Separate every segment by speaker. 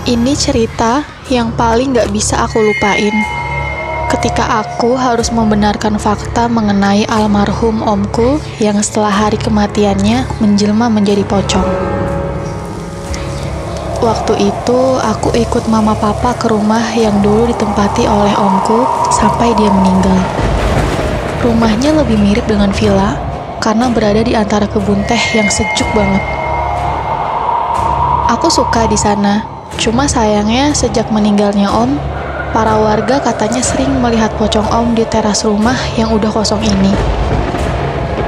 Speaker 1: Ini cerita yang paling gak bisa aku lupain. Ketika aku harus membenarkan fakta mengenai almarhum omku yang setelah hari kematiannya menjelma menjadi pocong. Waktu itu aku ikut mama papa ke rumah yang dulu ditempati oleh omku sampai dia meninggal. Rumahnya lebih mirip dengan villa karena berada di antara kebun teh yang sejuk banget. Aku suka di sana, cuma sayangnya sejak meninggalnya om, para warga katanya sering melihat pocong om di teras rumah yang udah kosong ini.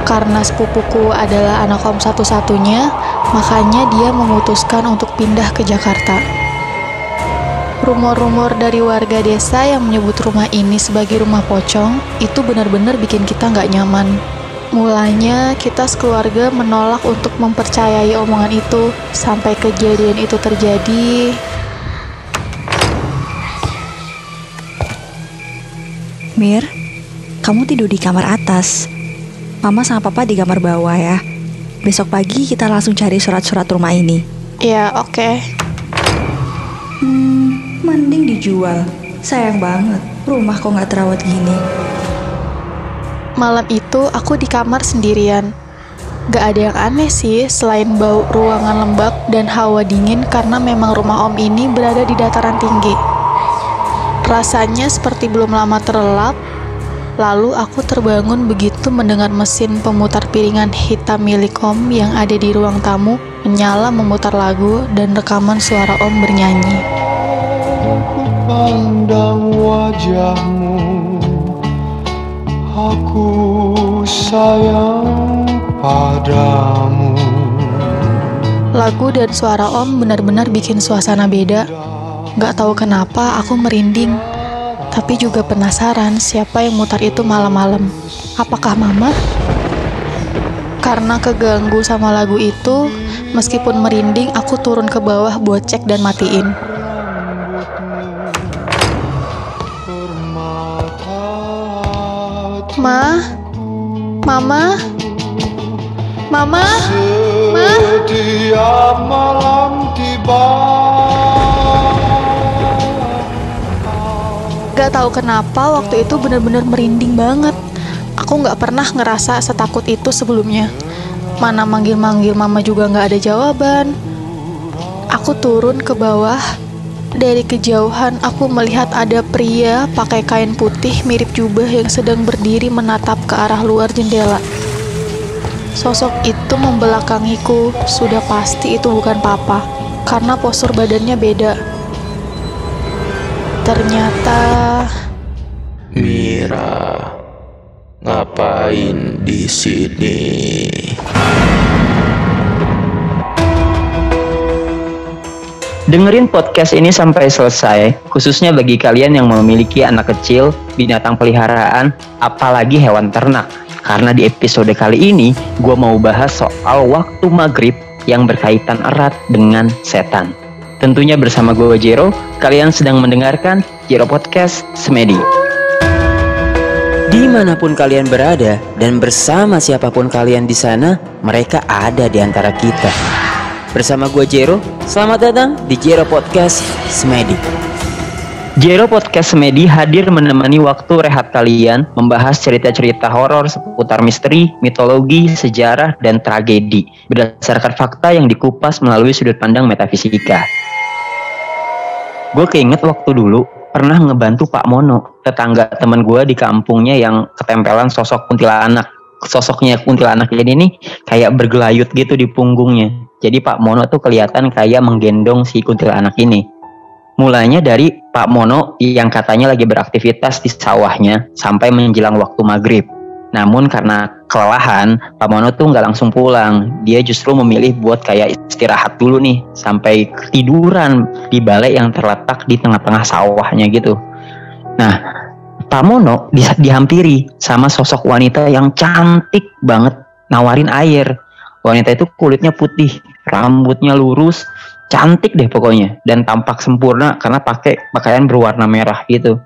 Speaker 1: Karena sepupuku adalah anak om satu-satunya, makanya dia memutuskan untuk pindah ke Jakarta. Rumor-rumor dari warga desa yang menyebut rumah ini sebagai rumah pocong itu benar-benar bikin kita nggak nyaman. Mulanya kita sekeluarga menolak untuk mempercayai omongan itu, sampai kejadian itu terjadi.
Speaker 2: Mir, kamu tidur di kamar atas. Mama sama papa di kamar bawah ya. Besok pagi kita langsung cari surat-surat rumah ini.
Speaker 1: Ya, oke.
Speaker 2: Mending dijual. Sayang banget, rumah kok nggak terawat gini.
Speaker 1: Malam itu aku di kamar sendirian. Gak ada yang aneh sih selain bau ruangan lembab dan hawa dingin karena memang rumah om ini berada di dataran tinggi. Rasanya seperti belum lama terlelap. Lalu aku terbangun begitu mendengar mesin pemutar piringan hitam milik om yang ada di ruang tamu menyala memutar lagu dan rekaman suara om bernyanyi.
Speaker 3: Aku pandang wajahmu, aku sayang padamu.
Speaker 1: Lagu dan suara om benar-benar bikin suasana beda. Gak tahu kenapa aku merinding. Tapi juga penasaran siapa yang mutar itu malam-malam. Apakah mama? Karena keganggu sama lagu itu, meskipun merinding, aku turun ke bawah buat cek dan matiin. Ma? Mama? Mama? Ma?
Speaker 3: Setiap malam tiba.
Speaker 1: Gak tahu kenapa waktu itu benar-benar merinding banget. Aku gak pernah ngerasa setakut itu sebelumnya. Mana manggil-manggil mama juga gak ada jawaban. Aku turun ke bawah. Dari kejauhan aku melihat ada pria pakai kain putih mirip jubah yang sedang berdiri menatap ke arah luar jendela. Sosok itu membelakangiku. Sudah pasti itu bukan papa, karena postur badannya beda. Ternyata
Speaker 4: Mira, ngapain di sini?
Speaker 5: Dengerin podcast ini sampai selesai, khususnya bagi kalian yang memiliki anak kecil, binatang peliharaan, apalagi hewan ternak. Karena di episode kali ini, gue mau bahas soal waktu maghrib yang berkaitan erat dengan setan. Tentunya bersama gue Jero, kalian sedang mendengarkan Jero Podcast Semedi.
Speaker 6: Dimanapun kalian berada dan bersama siapapun kalian di sana, mereka ada di antara kita. Bersama gue Jero, selamat datang di Jero Podcast Semedi.
Speaker 5: Jero Podcast Semedi hadir menemani waktu rehat kalian, membahas cerita-cerita horor seputar misteri, mitologi, sejarah, dan tragedi berdasarkan fakta yang dikupas melalui sudut pandang metafisika. Gue keinget waktu dulu pernah ngebantu Pak Mono, tetangga teman gue di kampungnya yang ketempelan sosok kuntilanak. Sosoknya kuntilanak ini nih kayak bergelayut gitu di punggungnya. Jadi Pak Mono tuh kelihatan kayak menggendong si kuntilanak ini. Mulanya dari Pak Mono yang katanya lagi beraktivitas di sawahnya sampai menjelang waktu maghrib. Namun karena kelelahan, Pak Mono tuh nggak langsung pulang. Dia justru memilih buat kayak istirahat dulu nih, sampai ketiduran di balai yang terletak di tengah-tengah sawahnya gitu. Nah, Pak Mono dihampiri sama sosok wanita yang cantik banget, nawarin air. Wanita itu kulitnya putih, rambutnya lurus, cantik deh pokoknya, dan tampak sempurna karena pakai pakaian berwarna merah gitu.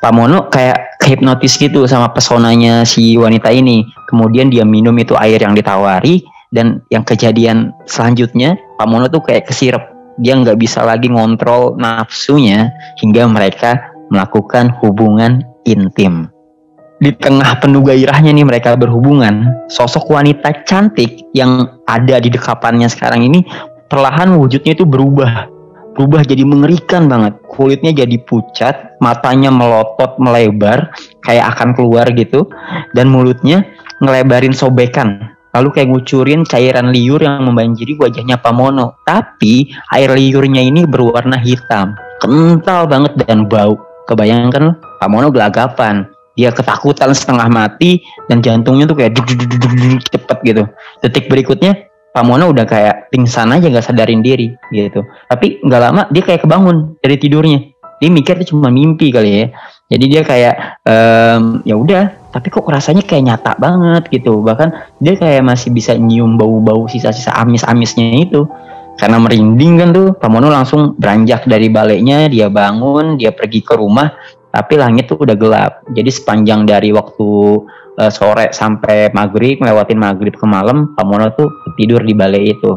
Speaker 5: Pak Mono kayak hipnotis gitu sama pesonanya si wanita ini. Kemudian dia minum itu air yang ditawari, dan yang kejadian selanjutnya Pak Mono tuh kayak kesirep dia nggak bisa lagi ngontrol nafsunya hingga mereka melakukan hubungan intim. Di tengah penuh gairahnya nih mereka berhubungan, sosok wanita cantik yang ada di dekapannya sekarang ini perlahan wujudnya itu berubah jadi mengerikan banget. Kulitnya jadi pucat, matanya melotot melebar kayak akan keluar gitu, dan mulutnya ngelebarin sobekan. Lalu kayak ngucurin cairan liur yang membanjiri wajahnya Pamono. Tapi air liurnya ini berwarna hitam, kental banget dan bau. Kebayangkan Pamono gelagapan. Dia ketakutan setengah mati dan jantungnya tuh kayak cepet gitu. Detik berikutnya Pamono udah kayak pingsan aja, nggak sadarin diri gitu. Tapi nggak lama dia kayak kebangun dari tidurnya. Dia mikir itu cuma mimpi kali ya. Jadi dia kayak ya udah, tapi kok rasanya kayak nyata banget gitu. Bahkan dia kayak masih bisa nyium bau-bau sisa-sisa amis-amisnya itu. Karena merinding kan tuh, Pamono langsung beranjak dari baliknya, dia bangun, dia pergi ke rumah. Tapi langit tuh udah gelap. Jadi sepanjang dari waktu sore sampai maghrib, ngelewatin maghrib ke malam, Pamono tuh tidur di balai itu.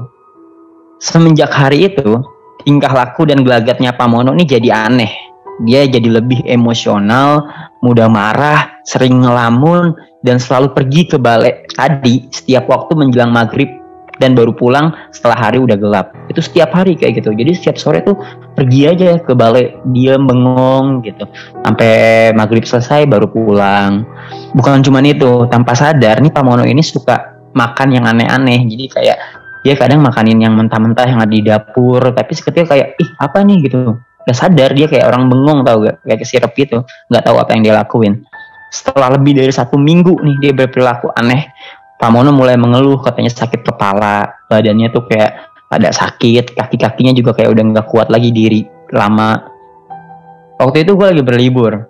Speaker 5: Semenjak hari itu, tingkah laku dan gelagatnya Pamono ini jadi aneh. Dia jadi lebih emosional, mudah marah, sering ngelamun, dan selalu pergi ke balai tadi setiap waktu menjelang maghrib dan baru pulang setelah hari udah gelap. Itu setiap hari kayak gitu. Jadi setiap sore tuh pergi aja ke balai, dia bengong gitu sampai maghrib selesai baru pulang. Bukan cuma itu, tanpa sadar nih Pamono ini suka makan yang aneh-aneh. Jadi kayak dia kadang makanin yang mentah-mentah yang ada di dapur, tapi seketika kayak ih apa nih gitu. Udah sadar dia kayak orang bengong, tau gak, kayak kesirep gitu, nggak tahu apa yang dia lakuin. Setelah lebih dari 1 minggu nih dia berperilaku aneh, Pamono mulai mengeluh, katanya sakit kepala, badannya tuh kayak ada sakit, kaki-kakinya juga kayak udah nggak kuat lagi diri lama. Waktu itu gue lagi berlibur,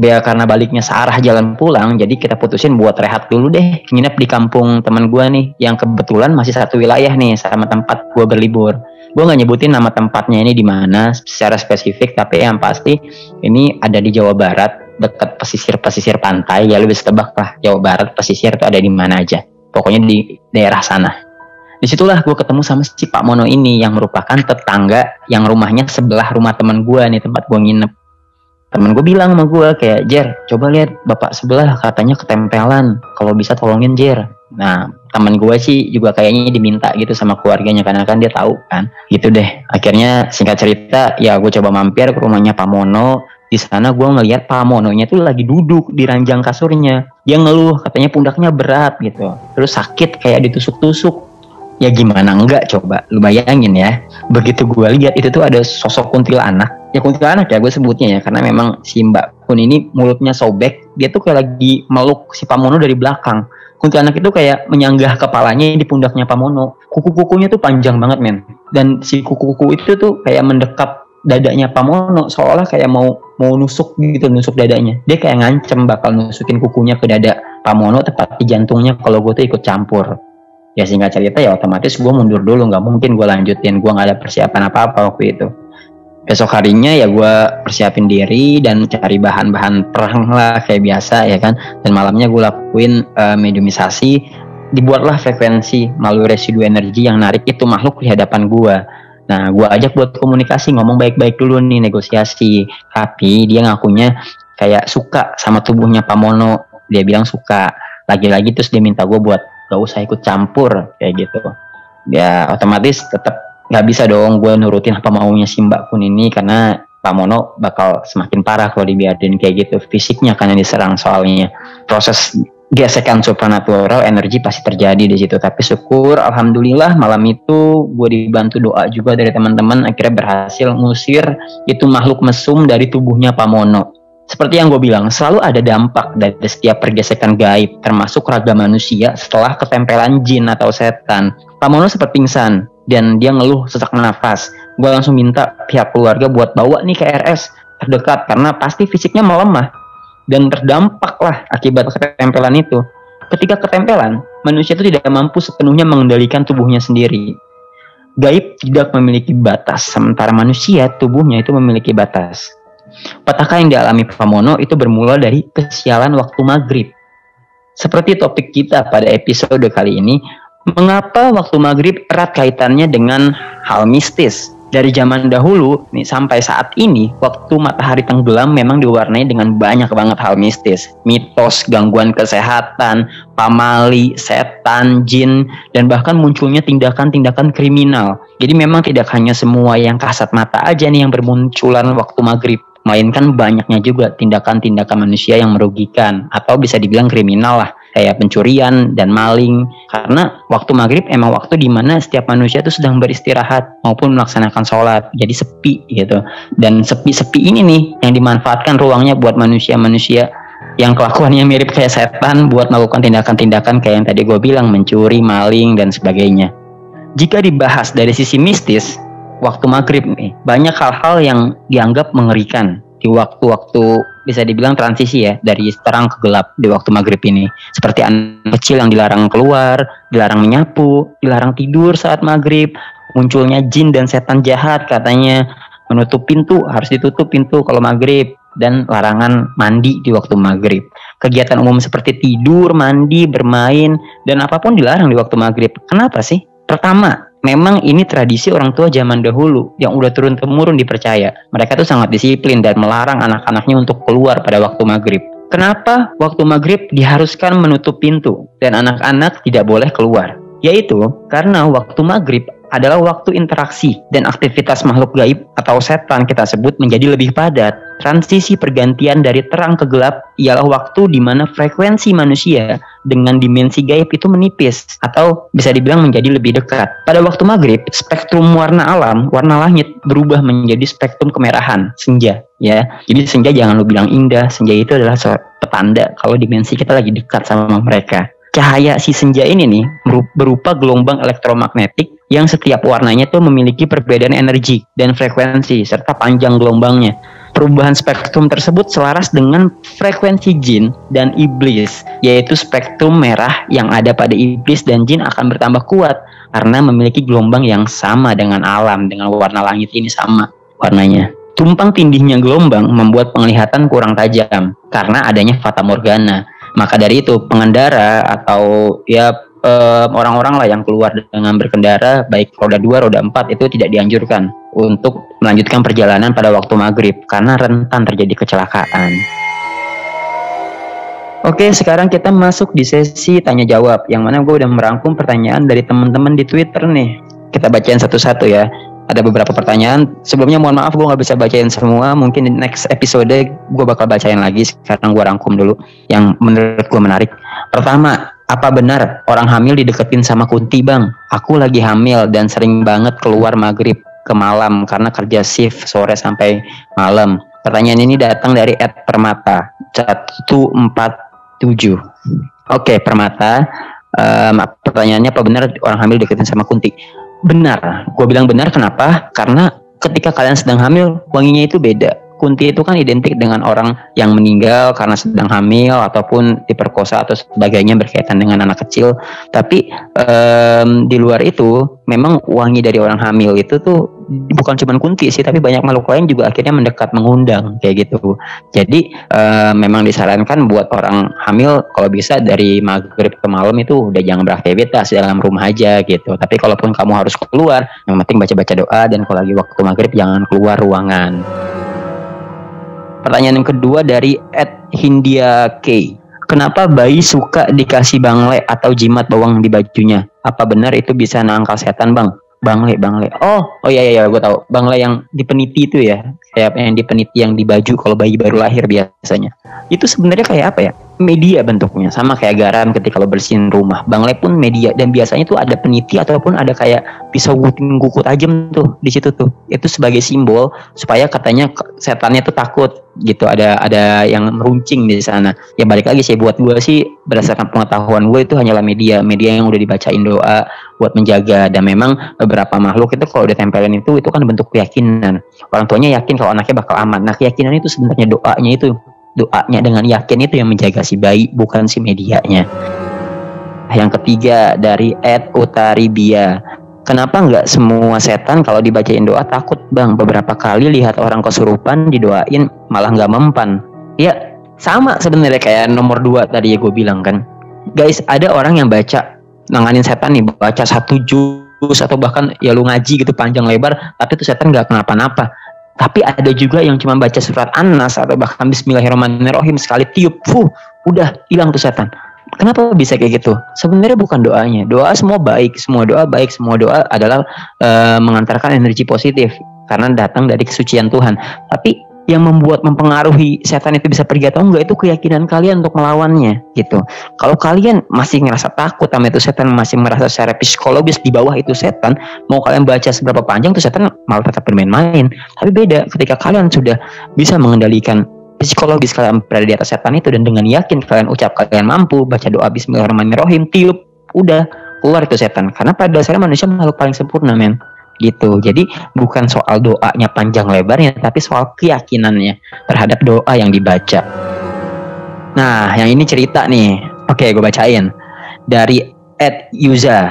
Speaker 5: karena baliknya searah jalan pulang, jadi kita putusin buat rehat dulu deh, nginep di kampung teman gue nih, yang kebetulan masih satu wilayah nih sama tempat gue berlibur. Gue nggak nyebutin nama tempatnya ini di mana secara spesifik, tapi yang pasti ini ada di Jawa Barat, dekat pesisir pantai. Ya lu bisa tebak lah Jawa Barat pesisir itu ada di mana aja, pokoknya di daerah sana. Disitulah gue ketemu sama si Pak Mono ini yang merupakan tetangga yang rumahnya sebelah rumah teman gue nih, tempat gue nginep. Temen gue bilang sama gue kayak, Jer, coba lihat bapak sebelah katanya ketempelan, kalau bisa tolongin Jer. Nah temen gue sih juga kayaknya diminta gitu sama keluarganya, karena kan dia tahu kan gitu deh. Akhirnya singkat cerita ya gue coba mampir ke rumahnya Pak Mono. Di sana gue ngelihat Pak Mononya tuh lagi duduk di ranjang kasurnya. Dia ngeluh katanya pundaknya berat gitu, terus sakit kayak ditusuk-tusuk. Ya gimana enggak, coba lu bayangin ya. Begitu gue lihat itu tuh ada sosok kuntilanak. Ya kuntilanak ya gue sebutnya ya, karena memang si Mbak Kun ini mulutnya sobek. Dia tuh kayak lagi meluk si Pak Mono dari belakang. Kuntilanak itu kayak menyanggah kepalanya di pundaknya Pak Mono. Kuku-kukunya tuh panjang banget men. Dan si kuku-kuku itu tuh kayak mendekap dadanya Pak Mono, seolah kayak mau nusuk gitu, nusuk dadanya. Dia kayak ngancem bakal nusukin kukunya ke dada Pak Mono, tepat di jantungnya kalau gue tuh ikut campur. Ya singkat cerita ya otomatis gue mundur dulu, nggak mungkin gue lanjutin, gue nggak ada persiapan apa-apa waktu itu. Besok harinya ya gue persiapin diri dan cari bahan-bahan perang lah kayak biasa ya kan. Dan malamnya gue lakuin mediumisasi, dibuatlah frekuensi melalui residu energi yang narik itu makhluk di hadapan gue. Nah gue ajak buat komunikasi, ngomong baik-baik dulu nih, negosiasi. Tapi dia ngakunya kayak suka sama tubuhnya Pak Mono, dia bilang suka. Lagi-lagi terus dia minta gue buat gak usah ikut campur kayak gitu. Ya otomatis tetap gak bisa dong gue nurutin apa maunya si Mbak Kun ini, karena Pak Mono bakal semakin parah kalau dibiarin kayak gitu. Fisiknya kan yang diserang, soalnya proses gesekan supranatural energi pasti terjadi di situ. Tapi syukur alhamdulillah malam itu gue dibantu doa juga dari teman-teman, akhirnya berhasil ngusir itu makhluk mesum dari tubuhnya Pak Mono. Seperti yang gue bilang, selalu ada dampak dari setiap pergesekan gaib, termasuk raga manusia setelah ketempelan jin atau setan. Pak Mono sempat pingsan dan dia ngeluh sesak nafas. Gue langsung minta pihak keluarga buat bawa nih ke RS terdekat, karena pasti fisiknya melemah dan terdampak lah akibat ketempelan itu. Ketika ketempelan, manusia itu tidak mampu sepenuhnya mengendalikan tubuhnya sendiri. Gaib tidak memiliki batas, sementara manusia tubuhnya itu memiliki batas. Petaka yang dialami Pak Mono itu bermula dari kesialan waktu maghrib. Seperti topik kita pada episode kali ini, mengapa waktu maghrib erat kaitannya dengan hal mistis? Dari zaman dahulu nih sampai saat ini, waktu matahari tenggelam memang diwarnai dengan banyak banget hal mistis, mitos, gangguan kesehatan, pamali, setan, jin, dan bahkan munculnya tindakan-tindakan kriminal. Jadi memang tidak hanya semua yang kasat mata aja nih yang bermunculan waktu maghrib, melainkan banyaknya juga tindakan-tindakan manusia yang merugikan atau bisa dibilang kriminal lah, kayak pencurian dan maling. Karena waktu maghrib emang waktu di mana setiap manusia itu sedang beristirahat maupun melaksanakan sholat, jadi sepi gitu. Dan sepi-sepi ini nih yang dimanfaatkan ruangnya buat manusia-manusia yang kelakuannya mirip kayak setan buat melakukan tindakan-tindakan kayak yang tadi gue bilang, mencuri, maling, dan sebagainya. Jika dibahas dari sisi mistis, waktu maghrib nih banyak hal-hal yang dianggap mengerikan di waktu-waktu bisa dibilang transisi ya, dari terang ke gelap di waktu maghrib ini. Seperti anak kecil yang dilarang keluar, dilarang menyapu, dilarang tidur saat maghrib, munculnya jin dan setan jahat katanya, menutup pintu, harus ditutup pintu kalau maghrib, dan larangan mandi di waktu maghrib. Kegiatan umum seperti tidur, mandi, bermain, dan apapun dilarang di waktu maghrib. Kenapa sih? Pertama, memang ini tradisi orang tua zaman dahulu yang udah turun-temurun dipercaya. Mereka tuh sangat disiplin dan melarang anak-anaknya untuk keluar pada waktu maghrib. Kenapa waktu maghrib diharuskan menutup pintu dan anak-anak tidak boleh keluar? Yaitu karena waktu maghrib adalah waktu interaksi dan aktivitas makhluk gaib atau setan kita sebut menjadi lebih padat. Transisi pergantian dari terang ke gelap ialah waktu di mana frekuensi manusia dengan dimensi gaib itu menipis atau bisa dibilang menjadi lebih dekat. Pada waktu maghrib, spektrum warna alam, warna langit berubah menjadi spektrum kemerahan, senja. Ya, jadi senja jangan lu bilang indah, senja itu adalah petanda kalau dimensi kita lagi dekat sama mereka. Cahaya si senja ini nih berupa gelombang elektromagnetik yang setiap warnanya tuh memiliki perbedaan energi dan frekuensi serta panjang gelombangnya. Perubahan spektrum tersebut selaras dengan frekuensi jin dan iblis, yaitu spektrum merah yang ada pada iblis dan jin akan bertambah kuat karena memiliki gelombang yang sama dengan alam, dengan warna langit ini sama warnanya. Tumpang tindihnya gelombang membuat penglihatan kurang tajam karena adanya fata morgana. Maka dari itu pengendara atau ya orang-orang lah yang keluar dengan berkendara baik roda 2, roda 4 itu tidak dianjurkan untuk melanjutkan perjalanan pada waktu maghrib karena rentan terjadi kecelakaan. Oke, sekarang kita masuk di sesi tanya jawab yang mana gue udah merangkum pertanyaan dari teman-teman di Twitter nih. Kita bacain satu-satu ya. Ada beberapa pertanyaan. Sebelumnya mohon maaf gue gak bisa bacain semua. Mungkin di next episode gue bakal bacain lagi. Sekarang gue rangkum dulu yang menurut gue menarik. Pertama, apa benar orang hamil dideketin sama Kunti bang? Aku lagi hamil dan sering banget keluar maghrib ke malam karena kerja shift sore sampai malam. Pertanyaan ini datang dari @permata 147. Oke, Permata, pertanyaannya apa benar orang hamil dideketin sama Kunti? Benar, gue bilang benar. Kenapa? Karena ketika kalian sedang hamil, wanginya itu beda. Kunti itu kan identik dengan orang yang meninggal karena sedang hamil ataupun diperkosa atau sebagainya berkaitan dengan anak kecil. Tapi di luar itu, memang wangi dari orang hamil itu tuh bukan cuma Kunti sih, tapi banyak makhluk lain juga akhirnya mendekat mengundang kayak gitu. Jadi memang disarankan buat orang hamil kalau bisa dari maghrib ke malam itu udah jangan beraktivitas dalam rumah aja gitu. Tapi kalaupun kamu harus keluar, yang penting baca-baca doa, dan kalau lagi waktu maghrib jangan keluar ruangan. Pertanyaan yang kedua dari @Hindia K. Kenapa bayi suka dikasih bangle atau jimat bawang di bajunya? Apa benar itu bisa nangkal setan bang? Bangle. Oh iya, gue tahu. Bangle yang dipeniti itu ya, kayak yang dipeniti yang di baju kalau bayi baru lahir biasanya. Itu sebenarnya kayak apa ya? Media bentuknya, sama kayak garam ketika lo bersihin rumah. Bangle pun media, dan biasanya tuh ada peniti ataupun ada kayak pisau gunting kuku tajam tuh di situ tuh. Itu sebagai simbol supaya katanya setannya tuh takut gitu. Ada yang meruncing di sana. Ya balik lagi sih, buat gue sih berdasarkan pengetahuan gue itu hanyalah media yang udah dibacain doa buat menjaga. Dan memang beberapa makhluk itu kalau ditempelin itu kan bentuk keyakinan. Orang tuanya yakin kalau anaknya bakal aman. Nah, keyakinan itu sebenarnya doanya dengan yakin itu yang menjaga si bayi, bukan si medianya. Yang ketiga dari @utaribia. Kenapa nggak semua setan kalau dibacain doa takut bang? Beberapa kali lihat orang kesurupan didoain malah nggak mempan. Ya sama sebenarnya kayak nomor 2 tadi ya gue bilang kan. Guys, ada orang yang baca nanganin setan nih, baca 1 juz lurus atau bahkan ya lu ngaji gitu panjang lebar, tapi tuh setan nggak kenapa-napa. Tapi ada juga yang cuma baca surat An-Nas atau bahkan Bismillahirrahmanirrahim sekali tiup, udah hilang tuh setan. Kenapa bisa kayak gitu? Sebenarnya bukan doanya. Doa semua baik, semua doa baik, semua doa adalah mengantarkan energi positif karena datang dari kesucian Tuhan. Tapi yang mempengaruhi setan itu bisa pergi atau enggak itu keyakinan kalian untuk melawannya gitu. Kalau kalian masih ngerasa takut sama itu setan, masih merasa secara psikologis di bawah itu setan, mau kalian baca seberapa panjang tuh setan malah tetap bermain-main. Tapi beda ketika kalian sudah bisa mengendalikan psikologis kalian berada di atas setan itu dan dengan yakin kalian ucap kalian mampu baca doa Bismillahirrahmanirrahim, tiup, udah keluar itu setan. Karena pada dasarnya manusia makhluk paling sempurna, men. Gitu. Jadi bukan soal doanya panjang lebarnya, tapi soal keyakinannya terhadap doa yang dibaca. Nah, yang ini cerita nih. Oke, gue bacain dari @yuza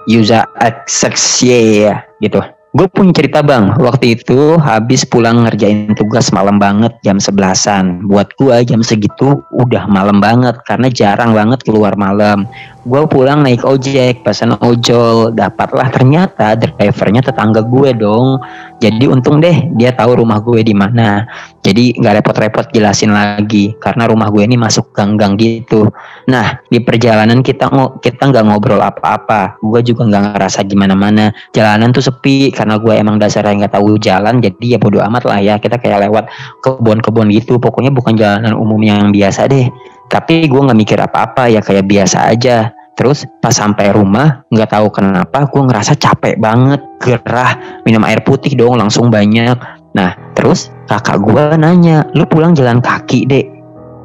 Speaker 5: XXY gitu. Gue punya cerita bang, waktu itu habis pulang ngerjain tugas malam banget jam 11-an. Buat gue jam segitu udah malam banget karena jarang banget keluar malam. Gue pulang naik ojek, pesan ojol, dapatlah ternyata drivernya tetangga gue dong. Jadi untung deh dia tahu rumah gue di mana. Jadi nggak repot-repot jelasin lagi karena rumah gue ini masuk gang-gang gitu. Nah di perjalanan kita nggak ngobrol apa-apa. Gue juga nggak ngerasa gimana-mana. Jalanan tuh sepi karena gue emang dasarnya nggak tahu jalan. Jadi ya bodo amat lah ya. Kita kayak lewat kebun-kebun gitu. Pokoknya bukan jalanan umum yang biasa deh. Tapi gue nggak mikir apa-apa ya kayak biasa aja. Terus pas sampai rumah nggak tahu kenapa gue ngerasa capek banget, gerah, minum air putih dong langsung banyak. Nah terus kakak gue nanya, lu pulang jalan kaki dek?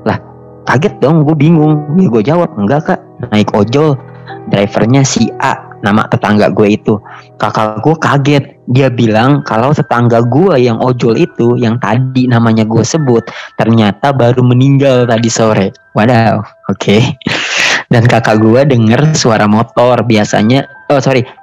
Speaker 5: Lah kaget dong, gue bingung. Ya gue jawab enggak kak, naik ojol. Drivernya si A, nama tetangga gue itu. Kakak gue kaget, dia bilang kalau tetangga gue yang ojol itu yang tadi namanya gue sebut ternyata baru meninggal tadi sore. Wadaw, oke. Dan kakak gue denger suara motor biasanya.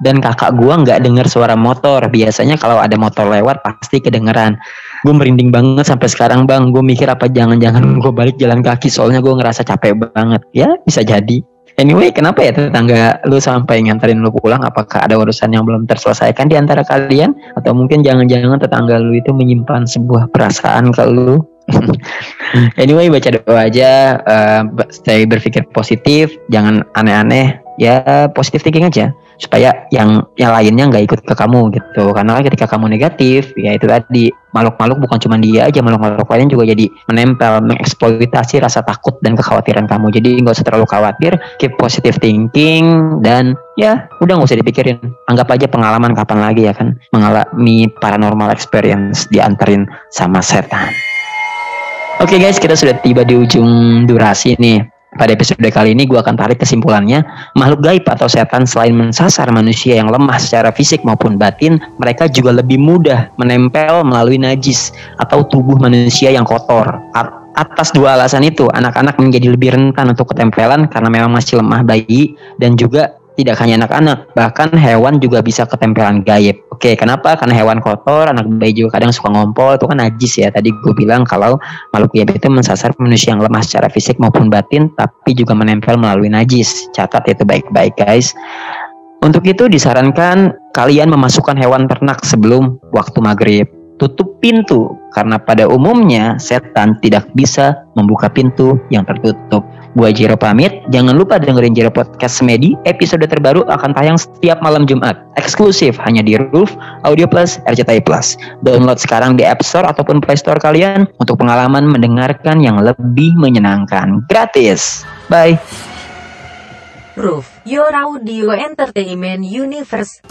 Speaker 5: Dan kakak gue nggak denger suara motor. Biasanya kalau ada motor lewat pasti kedengeran. Gue merinding banget sampai sekarang bang. Gue mikir apa jangan-jangan gue balik jalan kaki soalnya gue ngerasa capek banget. Ya bisa jadi. Anyway, kenapa ya tetangga lu sampai nganterin lu pulang? Apakah ada urusan yang belum terselesaikan di antara kalian? Atau mungkin jangan-jangan tetangga lu itu menyimpan sebuah perasaan ke lu? Anyway, baca doa aja, stay berpikir positif, jangan aneh-aneh, ya positif thinking aja supaya yang lainnya nggak ikut ke kamu gitu. Karena ketika kamu negatif, ya itu tadi makhluk-makhluk bukan cuma dia aja, makhluk-makhluk lain juga jadi menempel, mengeksploitasi rasa takut dan kekhawatiran kamu. Jadi nggak usah terlalu khawatir, keep positive thinking dan ya udah nggak usah dipikirin. Anggap aja pengalaman kapan lagi ya kan mengalami paranormal experience dianterin sama setan. Oke guys, kita sudah tiba di ujung durasi nih. Pada episode kali ini gue akan tarik kesimpulannya, makhluk gaib atau setan selain mensasar manusia yang lemah secara fisik maupun batin, mereka juga lebih mudah menempel melalui najis atau tubuh manusia yang kotor. Atas dua alasan itu, anak-anak menjadi lebih rentan untuk ketempelan karena memang masih lemah bayi, dan juga tidak hanya anak-anak, bahkan hewan juga bisa ketempelan gaib. Oke, kenapa? Karena hewan kotor, anak bayi juga kadang suka ngompol, itu kan najis ya. Tadi gue bilang kalau makhluk gaib itu mensasar manusia yang lemah secara fisik maupun batin, tapi juga menempel melalui najis. Catat itu baik-baik guys. Untuk itu disarankan kalian memasukkan hewan ternak sebelum waktu maghrib. Tutup pintu, karena pada umumnya setan tidak bisa membuka pintu yang tertutup. Gua Jero pamit, jangan lupa dengerin Jero Podcast Semedi, episode terbaru akan tayang setiap malam Jumat, eksklusif hanya di Roof, Audio Plus, RCTI Plus. Download sekarang di App Store ataupun Play Store kalian untuk pengalaman mendengarkan yang lebih menyenangkan, gratis. Bye.
Speaker 4: Roof, your audio entertainment universe.